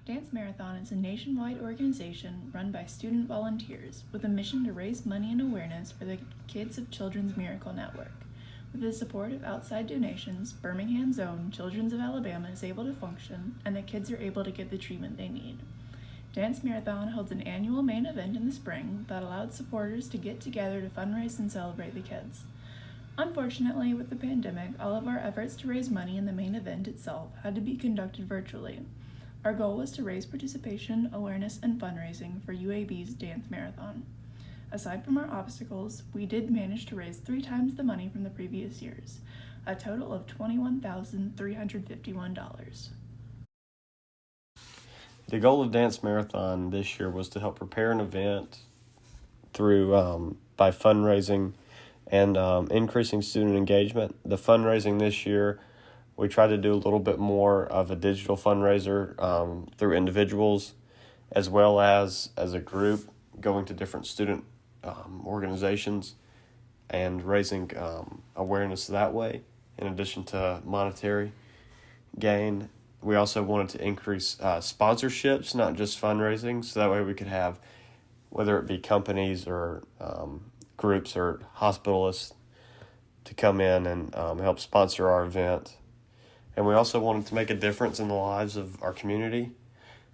Dance Marathon is a nationwide organization run by student volunteers with a mission to raise money and awareness for the Kids of Children's Miracle Network. With the support of outside donations, Birmingham's own Children's of Alabama is able to function, and the kids are able to get the treatment they need. Dance Marathon holds an annual main event in the spring that allowed supporters to get together to fundraise and celebrate the kids. Unfortunately, with the pandemic, all of our efforts to raise money in the main event itself had to be conducted virtually. Our goal was to raise participation, awareness, and fundraising for UAB's Dance Marathon. Aside from our obstacles, we did manage to raise 3 times the money from the previous years, a total of $21,351. The goal of Dance Marathon this year was to help prepare an event through by fundraising and increasing student engagement. The fundraising this year, we tried to do a little bit more of a digital fundraiser through individuals as well as a group, going to different student organizations and raising awareness that way, in addition to monetary gain. We also wanted to increase sponsorships, not just fundraising, so that way we could have, whether it be companies or groups or hospitalists, to come in and help sponsor our event. And we also wanted to make a difference in the lives of our community.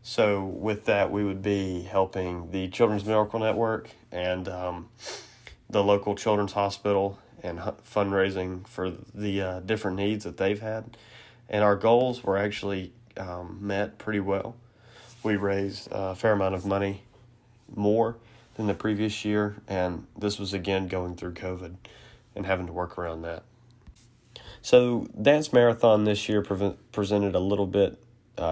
So with that, we would be helping the Children's Miracle Network and the local children's hospital and fundraising for the different needs that they've had. And our goals were actually met pretty well. We raised a fair amount of money, more than the previous year, and this was again going through COVID and having to work around that. So Dance Marathon this year presented a little bit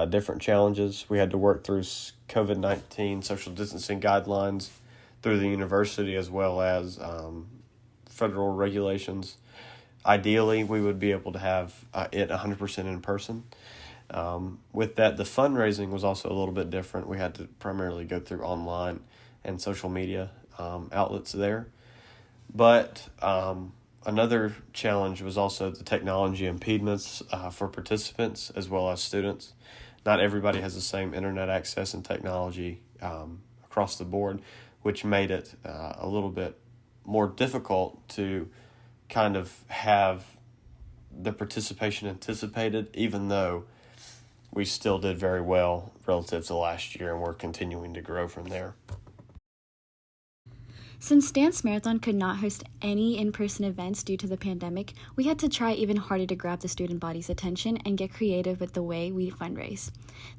different challenges. We had to work through COVID-19 social distancing guidelines through the university as well as federal regulations. Ideally, we would be able to have it 100% in person. With that, the fundraising was also a little bit different. We had to primarily go through online and social media outlets there. But another challenge was also the technology impediments for participants as well as students. Not everybody has the same internet access and technology across the board, which made it a little bit more difficult to kind of have the participation anticipated, even though we still did very well relative to last year, and we're continuing to grow from there. Since Dance Marathon could not host any in-person events due to the pandemic, we had to try even harder to grab the student body's attention and get creative with the way we fundraise.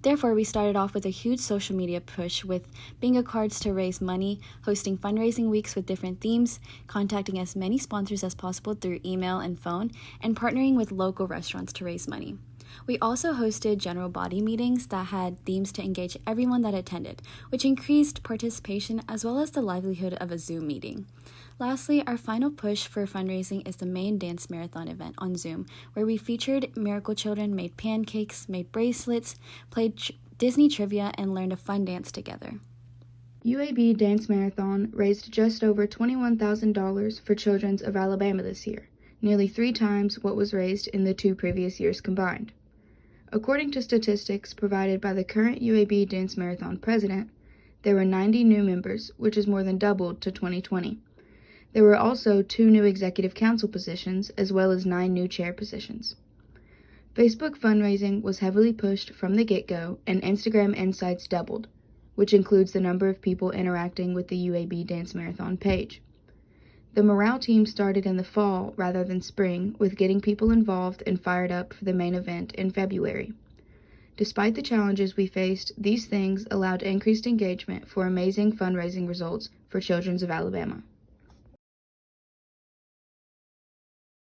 Therefore, we started off with a huge social media push with bingo cards to raise money, hosting fundraising weeks with different themes, contacting as many sponsors as possible through email and phone, and partnering with local restaurants to raise money. We also hosted general body meetings that had themes to engage everyone that attended, which increased participation as well as the livelihood of a Zoom meeting. Lastly, our final push for fundraising is the main Dance Marathon event on Zoom, where we featured miracle children, made pancakes, made bracelets, played Disney trivia, and learned a fun dance together. UAB Dance Marathon raised just over $21,000 for Children's of Alabama this year, nearly 3 times what was raised in the 2 previous years combined. According to statistics provided by the current UAB Dance Marathon president, there were 90 new members, which is more than doubled to 2020. There were also 2 new executive council positions, as well as 9 new chair positions. Facebook fundraising was heavily pushed from the get-go, and Instagram insights doubled, which includes the number of people interacting with the UAB Dance Marathon page. The morale team started in the fall rather than spring, with getting people involved and fired up for the main event in February. Despite the challenges we faced, these things allowed increased engagement for amazing fundraising results for Children's of Alabama.